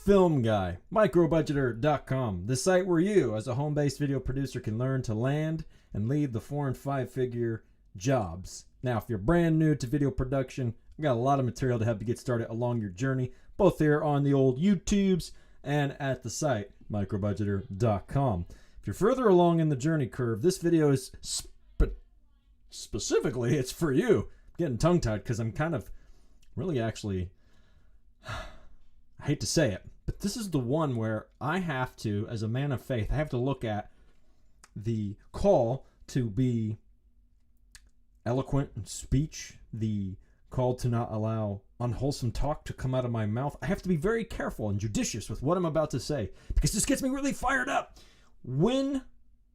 film guy, Microbudgeter.com, the site where you, as a home-based video producer, can learn to land and lead the 4- and 5-figure jobs. Now, if you're brand new to video production, I've got a lot of material to help you get started along your journey, both here on the old YouTubes and at the site, Microbudgeter.com. If you're further along in the journey curve, this video is specifically, it's for you. I'm getting tongue-tied because I'm kind of really actually, I hate to say it, but this is the one where I have to, as a man of faith, I have to look at the call to be eloquent in speech, the call to not allow unwholesome talk to come out of my mouth. I have to be very careful and judicious with what I'm about to say because this gets me really fired up. When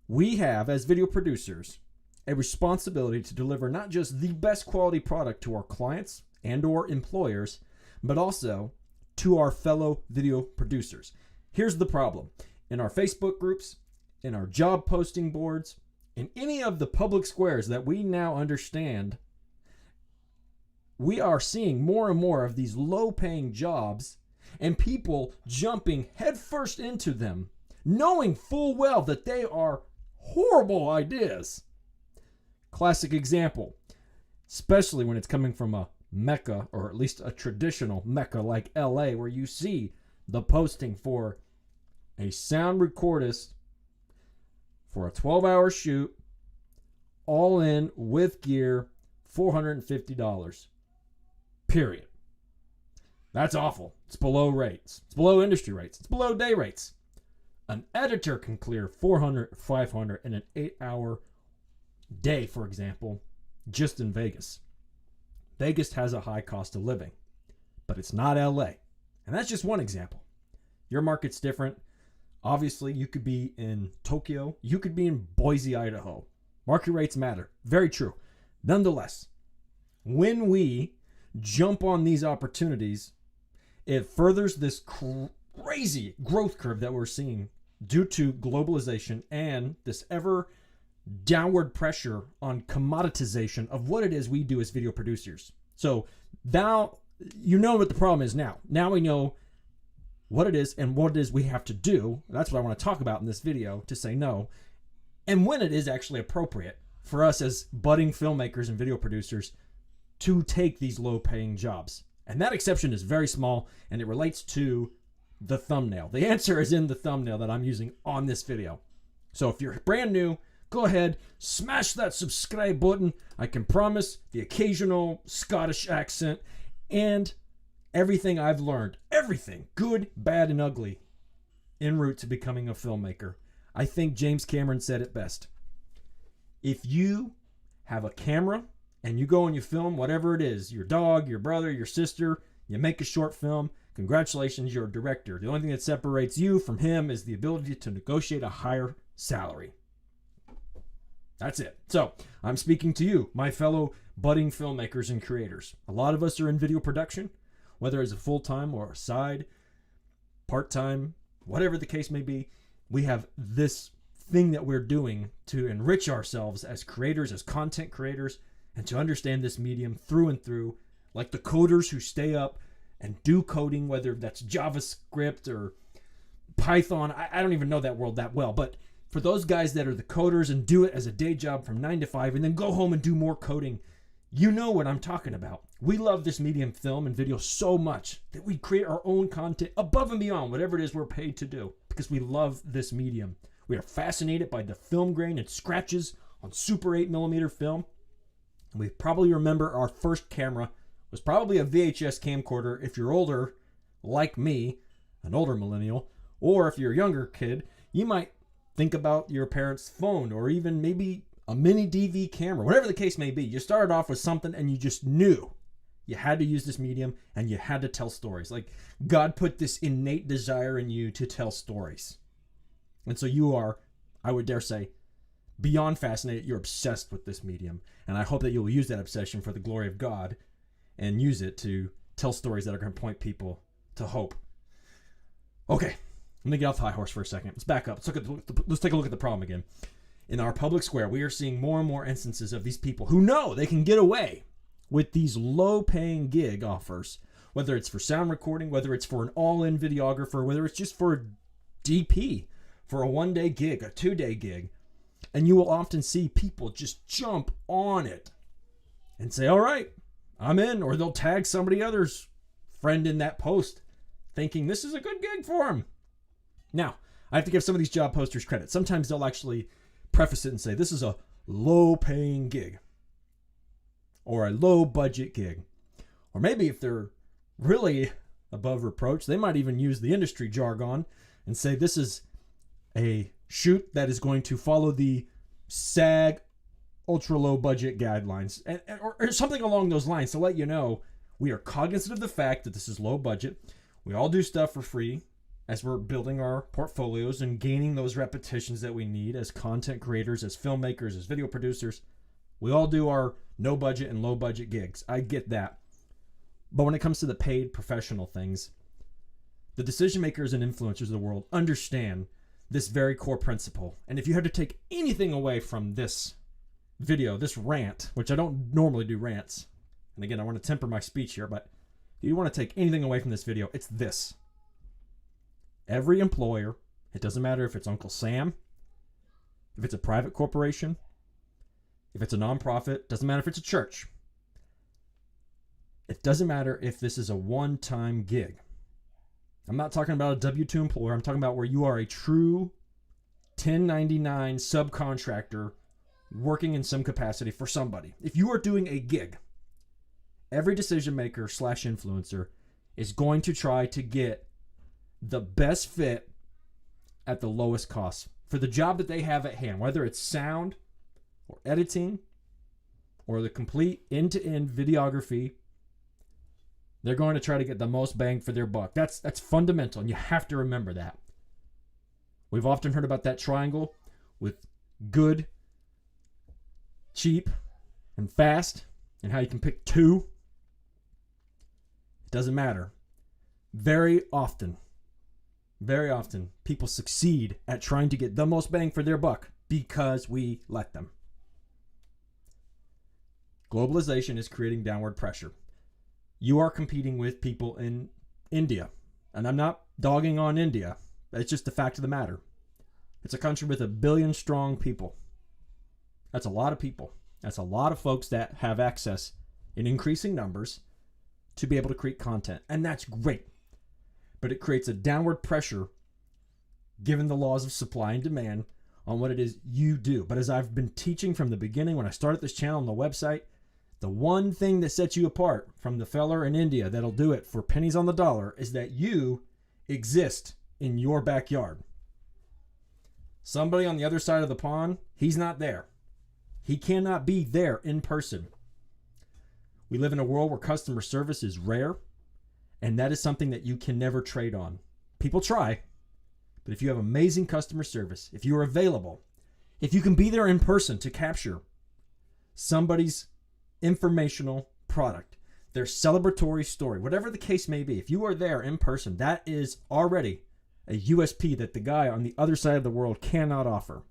we have, as video producers, a responsibility to deliver not just the best quality product to our clients and or employers, but also to our fellow video producers. Here's the problem. In our Facebook groups, in our job posting boards, in any of the public squares that we now understand, we are seeing more and more of these low-paying jobs and people jumping headfirst into them, knowing full well that they are horrible ideas. Classic example, especially when it's coming from a Mecca, or at least a traditional Mecca like LA, where you see the posting for a sound recordist for a 12-hour shoot, all in with gear, $450. Period. That's awful. It's below rates. It's below industry rates. It's below day rates. An editor can clear $400, $500 in an 8-hour day, for example, just in Vegas. Vegas has a high cost of living, but it's not LA. And that's just one example. Your market's different. Obviously, you could be in Tokyo. You could be in Boise, Idaho. Market rates matter. Very true. Nonetheless, when we jump on these opportunities, it furthers this crazy growth curve that we're seeing due to globalization and this ever downward pressure on commoditization of what it is we do as video producers. So now you know what the problem is now. Now we know what it is and what it is we have to do. That's what I want to talk about in this video, to say no. And when it is actually appropriate for us as budding filmmakers and video producers to take these low-paying jobs. And that exception is very small, and it relates to the thumbnail. The answer is in the thumbnail that I'm using on this video. So if you're brand new, go ahead, smash that subscribe button. I can promise the occasional Scottish accent and everything I've learned, everything, good, bad, and ugly, en route to becoming a filmmaker. I think James Cameron said it best. If you have a camera and you go and you film whatever it is, your dog, your brother, your sister, you make a short film, congratulations, you're a director. The only thing that separates you from him is the ability to negotiate a higher salary. That's it. So I'm speaking to you, my fellow budding filmmakers and creators. A lot of us are in video production, whether it's a full-time or a side, part-time, whatever the case may be. We have this thing that we're doing to enrich ourselves as creators, as content creators, and to understand this medium through and through, like the coders who stay up and do coding, whether that's JavaScript or Python. I don't even know that world that well, but for those guys that are the coders and do it as a day job from 9 to 5 and then go home and do more coding, you know what I'm talking about. We love this medium, film and video, so much that we create our own content above and beyond whatever it is we're paid to do because we love this medium. We are fascinated by the film grain and scratches on Super 8mm film. And we probably remember our first camera was probably a VHS camcorder if you're older, like me, an older millennial, or if you're a younger kid, you might think about your parents' phone or even maybe a mini DV camera, whatever the case may be. You started off with something and you just knew you had to use this medium and you had to tell stories. Like God put this innate desire in you to tell stories. And so you are, I would dare say, beyond fascinated. You're obsessed with this medium. And I hope that you'll use that obsession for the glory of God and use it to tell stories that are going to point people to hope. Okay. Let me get off the high horse for a second. Let's back up. Let's take a look at the problem again. In our public square, we are seeing more and more instances of these people who know they can get away with these low-paying gig offers whether it's for sound recording, whether it's for an all-in videographer, whether it's just for a DP, for a 1-day gig, a 2-day gig. And you will often see people just jump on it and say, all right, I'm in. Or they'll tag somebody else's friend in that post thinking this is a good gig for them. Now, I have to give some of these job posters credit. Sometimes they'll actually preface it and say this is a low-paying gig or a low-budget gig. Or maybe if they're really above reproach, they might even use the industry jargon and say this is a shoot that is going to follow the SAG ultra-low budget guidelines or something along those lines to let you know we are cognizant of the fact that this is low budget. We all do stuff for free as we're building our portfolios and gaining those repetitions that we need as content creators, as filmmakers, as video producers. We all do our no budget and low budget gigs. I get that. But when it comes to the paid professional things, the decision makers and influencers of the world understand this very core principle. And if you had to take anything away from this video, this rant, which I don't normally do rants, and again, I want to temper my speech here, but if you want to take anything away from this video, it's this. Every employer, it doesn't matter if it's Uncle Sam, if it's a private corporation, if it's a nonprofit, doesn't matter if it's a church. It doesn't matter if this is a one-time gig. I'm not talking about a W-2 employer. I'm talking about where you are a true 1099 subcontractor working in some capacity for somebody. If you are doing a gig, every decision maker / influencer is going to try to get the best fit at the lowest cost for the job that they have at hand, whether it's sound or editing or the complete end-to-end videography. They're going to try to get the most bang for their buck. That's fundamental, and you have to remember that. We've often heard about that triangle with good, cheap, and fast, and how you can pick two. It doesn't matter. Very often, people succeed at trying to get the most bang for their buck because we let them. Globalization is creating downward pressure. You are competing with people in India. And I'm not dogging on India. It's just the fact of the matter. It's a country with 1 billion strong people. That's a lot of people. That's a lot of folks that have access in increasing numbers to be able to create content. And that's great. But it creates a downward pressure given the laws of supply and demand on what it is you do. But as I've been teaching from the beginning when I started this channel on the website, the one thing that sets you apart from the feller in India that'll do it for pennies on the dollar is that you exist in your backyard. Somebody on the other side of the pond, he's not there. He cannot be there in person. We live in a world where customer service is rare, and that is something that you can never trade on. People try, but if you have amazing customer service, if you are available, if you can be there in person to capture somebody's informational product, their celebratory story, whatever the case may be, if you are there in person, that is already a USP that the guy on the other side of the world cannot offer.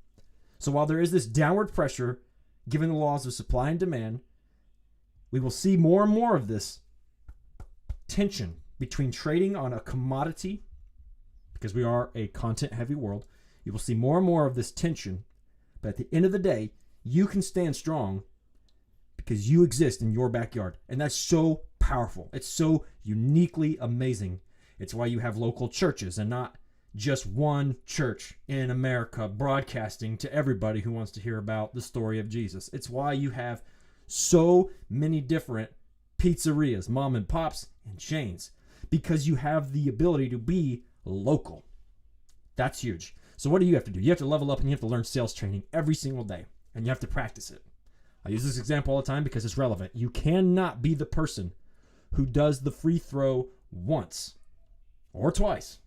So while there is this downward pressure, given the laws of supply and demand, we will see more and more of this tension between trading on a commodity, because we are a content-heavy world. You will see more and more of this tension, but at the end of the day, you can stand strong because you exist in your backyard. And that's so powerful. It's so uniquely amazing. It's why you have local churches and not just one church in America broadcasting to everybody who wants to hear about the story of Jesus. It's why you have so many different pizzerias, mom and pops, and chains, because you have the ability to be local. That's huge. So what do you have to do? You have to level up and you have to learn sales training every single day, and you have to practice it. I use this example all the time because it's relevant. You cannot be the person who does the free throw once or twice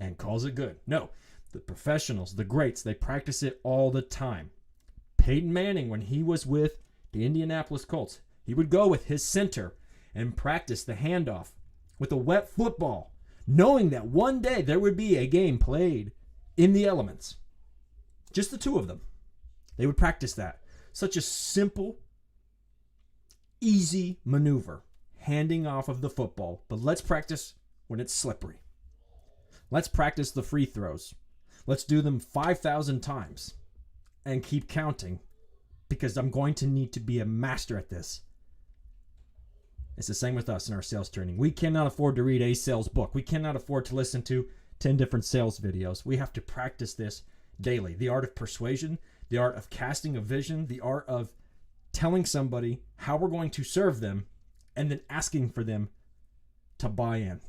and calls it good. No, the professionals, the greats, they practice it all the time. Peyton Manning, when he was with the Indianapolis Colts, he would go with his center and practice the handoff with a wet football, knowing that one day there would be a game played in the elements. Just the two of them. They would practice that. Such a simple, easy maneuver. handing off of the football, but let's practice when it's slippery. Let's practice the free throws. Let's do them 5,000 times and keep counting, because I'm going to need to be a master at this. It's the same with us in our sales training. We cannot afford to read a sales book. We cannot afford to listen to 10 different sales videos. We have to practice this daily. The art of persuasion, the art of casting a vision, the art of telling somebody how we're going to serve them, and then asking for them to buy in.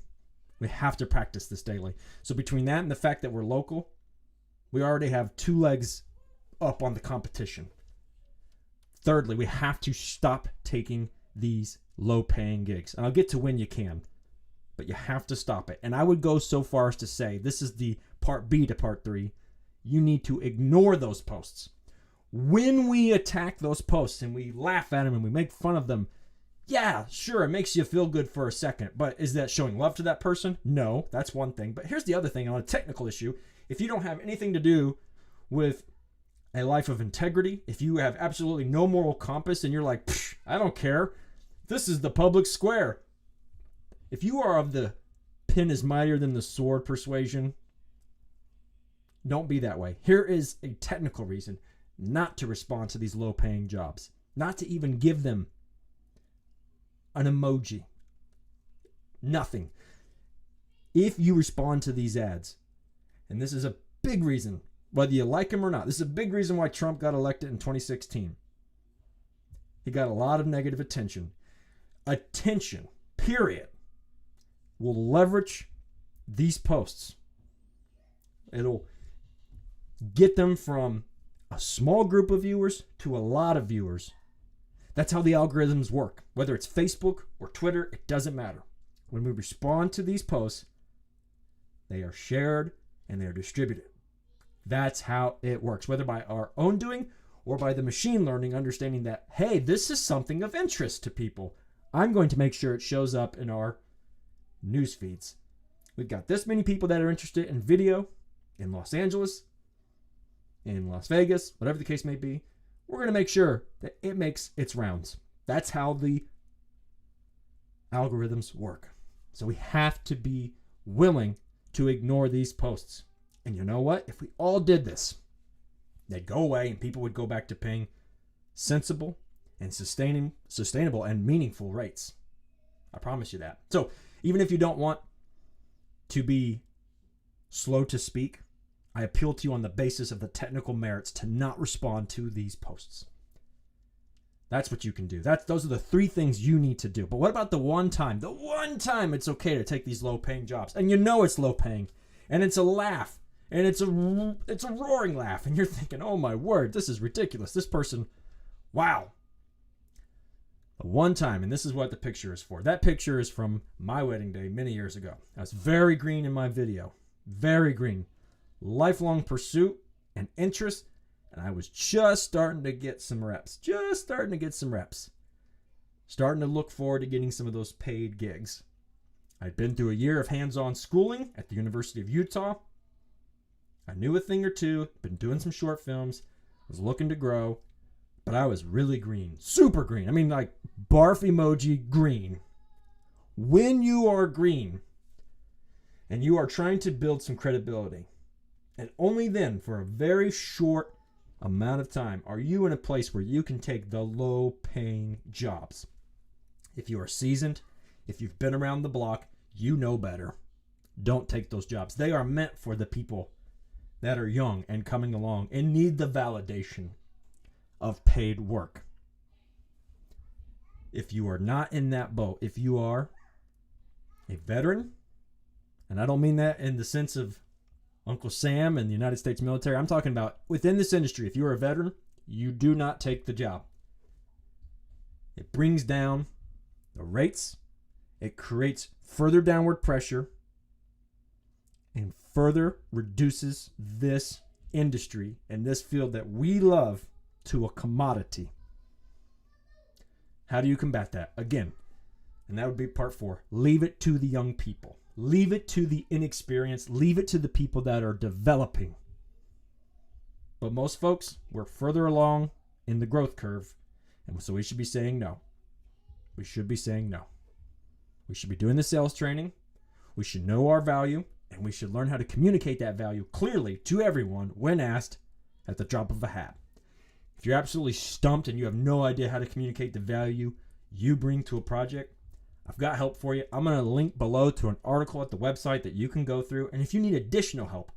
We have to practice this daily. So between that and the fact that we're local, we already have 2 legs up on the competition. Thirdly, we have to stop taking these low-paying gigs. And I'll get to when you can, but you have to stop it. And I would go so far as to say, this is the part B to part 3, you need to ignore those posts. When we attack those posts and we laugh at them and we make fun of them, yeah, sure, it makes you feel good for a second, but is that showing love to that person? No, that's one thing. But here's the other thing on a technical issue. If you don't have anything to do with a life of integrity, if you have absolutely no moral compass and you're like, I don't care, this is the public square. If you are of the pen is mightier than the sword persuasion, don't be that way. Here is a technical reason not to respond to these low-paying jobs, not to even give them an emoji. Nothing. If you respond to these ads, and this is a big reason, whether you like him or not, this is a big reason why Trump got elected in 2016. He got a lot of negative attention. Attention, period, will leverage these posts. It'll get them from a small group of viewers to a lot of viewers. That's how the algorithms work. Whether it's Facebook or Twitter, it doesn't matter. When we respond to these posts, they are shared and they are distributed. That's how it works, whether by our own doing or by the machine learning, understanding that, hey, this is something of interest to people. I'm going to make sure it shows up in our news feeds. We've got this many people that are interested in video in Los Angeles, in Las Vegas, whatever the case may be. We're going to make sure that it makes its rounds. That's how the algorithms work. So we have to be willing to ignore these posts. And you know what? If we all did this, they'd go away and people would go back to paying sensible and sustainable and meaningful rates. I promise you that. So even if you don't want to be slow to speak, I appeal to you on the basis of the technical merits to not respond to these posts. That's what you can do. Those are the 3 things you need to do. But what about the one time? The one time it's okay to take these low-paying jobs. And you know it's low-paying. And it's a laugh. And it's a roaring laugh. And you're thinking, oh my word, this is ridiculous. This person, wow. The one time, and this is what the picture is for. That picture is from my wedding day many years ago. I was very green in my video. Very green. Lifelong pursuit and interest. And I was just starting to get some reps. Starting to look forward to getting some of those paid gigs. I'd been through a year of hands-on schooling at the University of Utah. I knew a thing or two, been doing some short films, was looking to grow, but I was really green, super green. I mean, like barf emoji green. When you are green and you are trying to build some credibility, and only then, for a very short amount of time, are you in a place where you can take the low-paying jobs. If you are seasoned, if you've been around the block, you know better. Don't take those jobs. They are meant for the people that are young and coming along and need the validation of paid work. If you are not in that boat, if you are a veteran, and I don't mean that in the sense of Uncle Sam and the United States military. I'm talking about within this industry. If you're a veteran, you do not take the job. It brings down the rates. It creates further downward pressure and further reduces this industry and this field that we love to a commodity. How do you combat that? Again, and that would be part 4. Leave it to the young people. Leave it to the inexperienced. Leave it to the people that are developing. But most folks, we're further along in the growth curve, and so we should be saying no. We should be saying no. We should be doing the sales training. We should know our value, and we should learn how to communicate that value clearly to everyone when asked at the drop of a hat. If you're absolutely stumped and you have no idea how to communicate the value you bring to a project, I've got help for you. I'm going to link below to an article at the website that you can go through. And if you need additional help,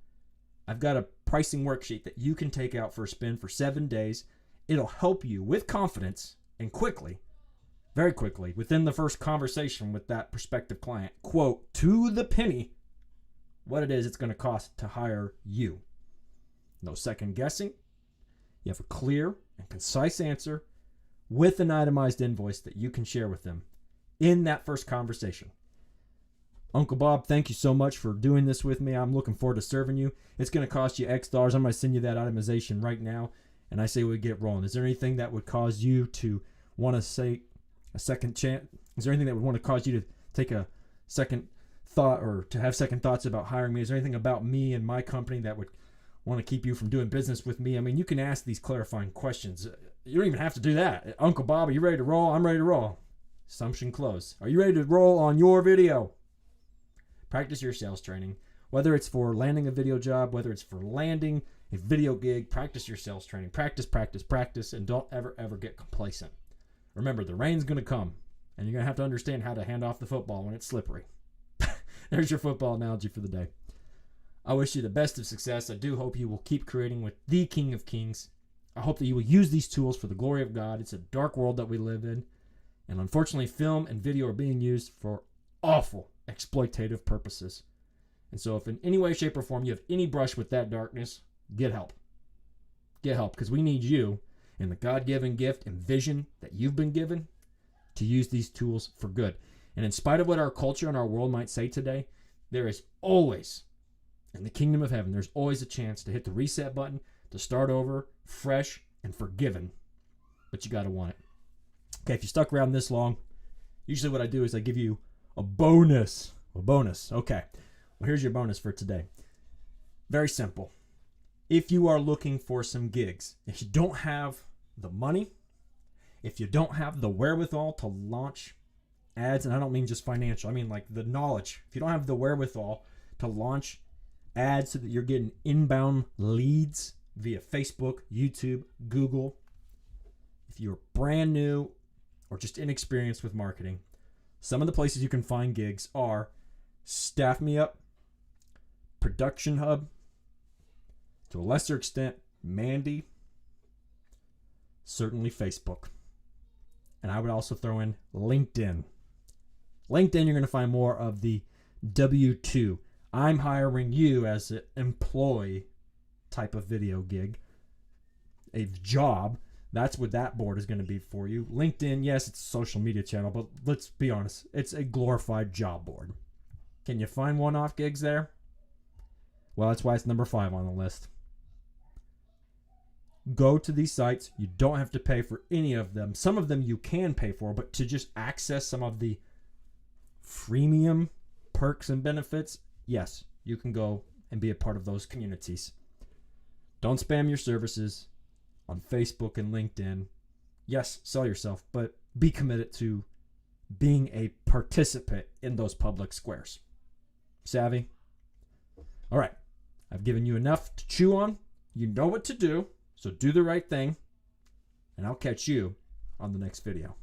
I've got a pricing worksheet that you can take out for a spin for 7 days. It'll help you with confidence and quickly, very quickly, within the first conversation with that prospective client, quote, to the penny, what it is it's going to cost to hire you. No second guessing. You have a clear and concise answer with an itemized invoice that you can share with them in that first conversation. Uncle Bob, thank you so much for doing this with me. I'm looking forward to serving you. It's going to cost you X dollars. I'm going to send you that itemization right now. And I say we get rolling. Is there anything that would cause you to want to say a second chance? Is there anything that would want to cause you to take a second thought or to have second thoughts about hiring me? Is there anything about me and my company that would want to keep you from doing business with me? I mean, you can ask these clarifying questions. You don't even have to do that. Uncle Bob, are you ready to roll? I'm ready to roll. Assumption closed. Are you ready to roll on your video? Practice your sales training. Whether it's for landing a video job, whether it's for landing a video gig, practice your sales training. Practice, practice, practice, and don't ever, ever get complacent. Remember, the rain's going to come, and you're going to have to understand how to hand off the football when it's slippery. There's your football analogy for the day. I wish you the best of success. I do hope you will keep creating with the King of Kings. I hope that you will use these tools for the glory of God. It's a dark world that we live in. And unfortunately, film and video are being used for awful exploitative purposes. And so if in any way, shape, or form you have any brush with that darkness, get help. Get help, because we need you and the God-given gift and vision that you've been given to use these tools for good. And in spite of what our culture and our world might say today, there is always, in the kingdom of heaven, there's always a chance to hit the reset button, to start over, fresh and forgiven. But you got to want it. Okay, if you stuck around this long, usually what I do is I give you a bonus. Okay, well, here's your bonus for today. Very simple. If you are looking for some gigs, if you don't have the money, if you don't have the wherewithal to launch ads, and I don't mean just financial, I mean like the knowledge. If you don't have the wherewithal to launch ads so that you're getting inbound leads via Facebook, YouTube, Google, if you're brand new or just inexperienced with marketing, some of the places you can find gigs are Staff Me Up, Production Hub, to a lesser extent, Mandy, certainly Facebook. And I would also throw in LinkedIn. LinkedIn, you're going to find more of the W-2. I'm hiring you as an employee type of video gig, a job. That's what that board is going to be for you. LinkedIn, yes, it's a social media channel, but let's be honest, it's a glorified job board. Can you find one-off gigs there? Well, that's why it's number 5 on the list. Go to these sites. You don't have to pay for any of them. Some of them you can pay for, but to just access some of the freemium perks and benefits, yes, you can go and be a part of those communities. Don't spam your services on Facebook and LinkedIn. Yes, sell yourself, but be committed to being a participant in those public squares. Savvy? All right. I've given you enough to chew on. You know what to do, so do the right thing, and I'll catch you on the next video.